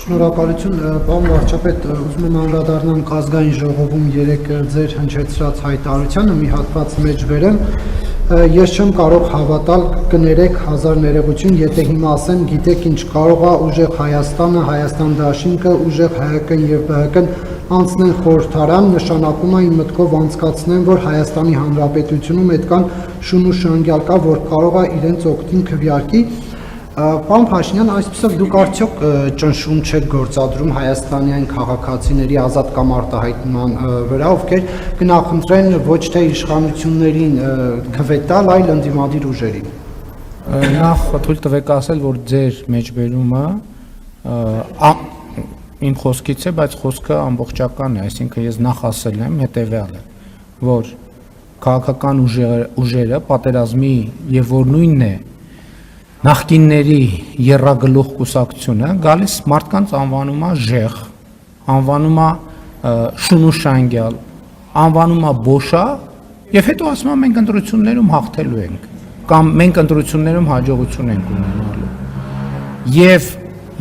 Շնորհակալություն, պարոն վարչապետ, ուզում եմ անդրադառնամ ազգային ժողովում երեք ձեր հնչեցրած հայտարարությանը մի հատված մեջ բերեմ։ Ես չեմ կարող հավատալ, կներեք հազար ներողություն, եթե հիմա ասեմ, գիտեք ինչ կարող է ուժեղ Հայաստանը, Հայաստան դաշինքը, ուժեղ ՀՀԿ-ն եւ ԲՀԿ-ն անցնեն խորհրդարան, նշանակում է իմ մտքով անցկացնեմ, որ Հայաստանի Հանրապետությունում այդքան շուն ու շանգյալ կա, որ կարող է իրենց օգտին քվեարկի։ Պարոն Փաշինյան, այսպիսով դուք արդյոք ճնշում չեք գործադրում հայաստանյան քաղաքացիների ազատ կամ արտահայտման վրա, ովքեր կնախընտրեն ոչ թե իշխանություններին գվետալ, այլ ընդդիմադիր ուժերին։ Նախ թույլ տվեք ասել, որ ձեր մեջբերումը իմ խոսքից է, բայց խոսքը ամբողջական է, այսինքն ես նախ ասել եմ հետևյալը, որ քաղաքական ուժերը պատերազմի եւ որ նույնն է նախկինների եռագլուխ կուսակցությունը գալիս մարդկանց անվանում է ժեղ, անվանում է շունուշանգյալ, անվանում է բոշա եւ հետո ասում է մենք ընտրություններում հաղթելու ենք կամ մենք ընտրություններում հաջողություն ենք ունենալու։ Եվ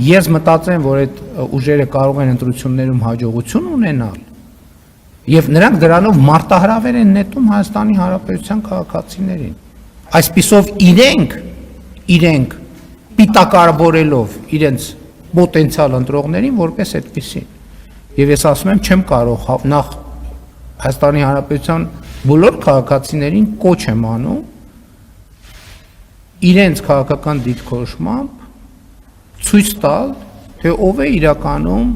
ես մտածեմ, որ այդ ուժերը կարող են ընտրություններում հաջողություն ունենալ եւ նրանք դրանով մարտահրավեր են նետում Հայաստանի Հանրապետության քաղաքացիներին։ Այսպիսով իրենք պիտակարավորելով իրենց պոտենցիալ ընտրողներին որպես այդպեսին։ Եվ ես ասում եմ, չեմ կարող նախ Հայաստանի Հանրապետության բոլոր քաղաքացիներին կոչ եմ անում իրենց քաղաքական դիրքորոշմամբ ցույց տալ, թե ով է իրականում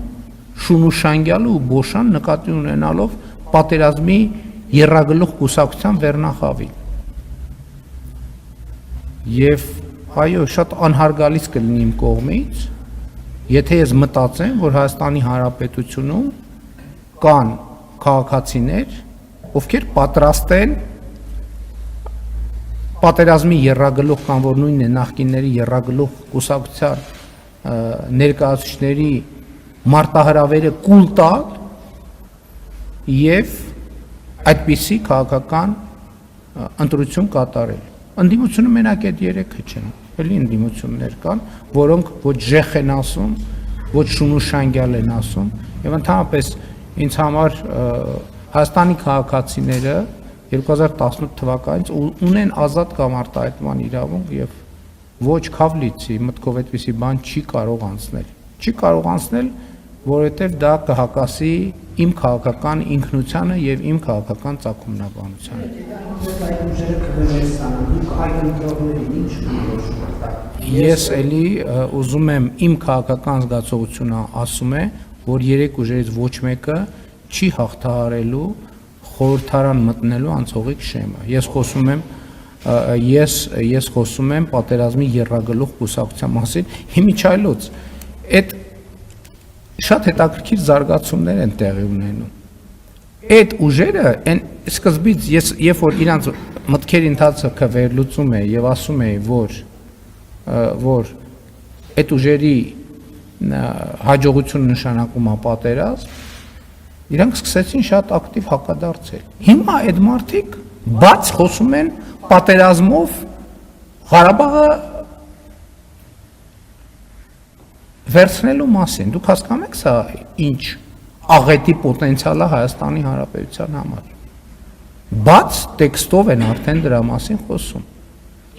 շունուշանգյալը ու բոշան նկատի ունենալով պատերազմի եռագլուխ կուսակցության վերնախավին։ Եվ այո, շատ անհարգալից կլինի իմ կողմից, եթե ես մտածեմ, որ Հայաստանի Հանրապետությունում կան քաղաքացիներ, ովքեր պատրաստ են պատերազմի եռագլուխ կամ որ նույնն է նախկինների եռագլուխ կուսակցության ներկայացուցիչների մարտահրավերը կուլ տալ եւ այդպիսի քաղաքական ընտրություն կատարել։ Ընդդիմությունը մենակ այդ երեքը չեն, էլի ընդդիմություններ կան, որոնք ոչ ժեղ են ասում, ոչ շունուշանգյալ են ասում, եւ ընդհանրապես ինձ համար Հայաստանի քաղաքացիները 2018 թվականից ունեն ազատ կամ արտահայտման իրավունք եւ ոչ քավլիցի մտքով այդպիսի բան չի կարող անցնել։ Չի կարող անցնել, որովհետեւ դա կհակասի իմ քաղաքական ինքնությանը եւ իմ քաղաքական ծագումնաբանությանը։ Ես էլի ուզում եմ իմ քաղաքական զգացողությունը ասում է, որ երեք ուժերից ոչ մեկը չի հաղթահարելու խորհրդարան մտնելու անցողիկ շեմը։ Ես խոսում եմ պատերազմի եռագլուխ կուսակցության մասին, հիմիջայլոց այդ շատ հետաքրքիր զարգացումներ են տեղի ունենում։ Այդ ուժերը այն սկզբից երբ որ իրանց մտքերի ընթացքը վերլուծում է եւ ասում է, որ այդ ուժերի հաջողությունը նշանակում է պատերազմ, իրանք սկսեցին շատ ակտիվ հակադարձել։ Հիմա այդ մարդիկ բաց խոսում են պատերազմով Ղարաբաղը վերցնելու մասին։ Դուք հասկանում եք սա ինչ աղետի պոտենցիալ է Հայաստանի Հանրապետության համար։ Բաց տեքստով են արդեն դրա մասին խոսում։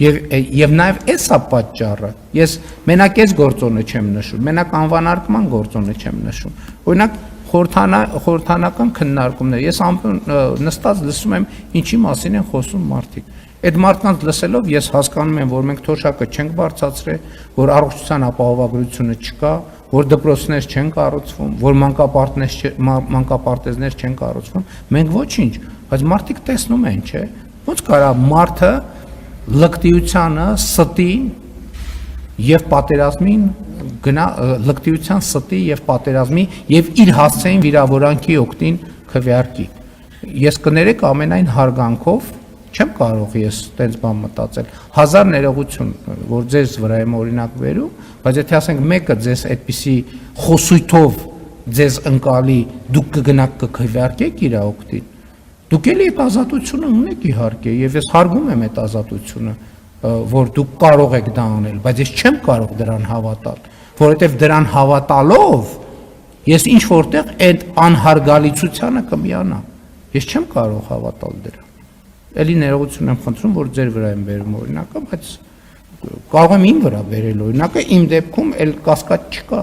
Եվ նաև էսա պատճառը։ Ես մենակ այս գործոնը չեմ նշում, մենակ անվանարկման գործոնը չեմ նշում։ Օրինակ խորհրդանական քննարկումներ։ Ես նստած լսում եմ ինչի մասին են խոսում մարդիկ։ Այդ մարդկանց լսելով ես հասկանում եմ, որ մենք թոշակը չենք բարձրացրել, որ առողջության ապահովագրությունը չկա, որ դպրոցներ չեն կառուցվում, որ մանկապարտեզներ չեն կառուցվում, մենք ոչինչ, բայց մարդիկ տեսնում են, չէ՞։ Ոնց կարա մարդը լկտիությանը, ստին եւ պատերազմին լկտիության ստի եւ պատերազմի եւ իր հասցեին վիրավորանքի օգտին քվեարկի։ Ես կներեք ամենայն հարգանքով չեմ կարող ես տենց բան մտածել։ Հազար ներողություն, որ ձեզ վրա եմ օրինակ վերում, բայց եթե ասենք մեկը ձեզ այդպիսի խոսույթով ձեզ ընկալի, դուք կգնաք կքվեարկեք իր օգտին, դուք էլի այդ ազատությունը ունեք իհարկե, եւ ես հարգում եմ այդ ազատությունը, որ դուք կարող եք դա անել, բայց ես չեմ կարող դրան հավատալ, որովհետև դրան հավատալով ես ինչ որտեղ այդ անհարգալիցությանը կմիանամ։ Ես չեմ կարող հավատալ դրան։ Էլի ներողություն եմ խնդրում, որ ձեր վրա եմ բերում օրինակը, բայց կարող եմ իմ վրա բերել օրինակը, իմ դեպքում էլ կասկած չկա։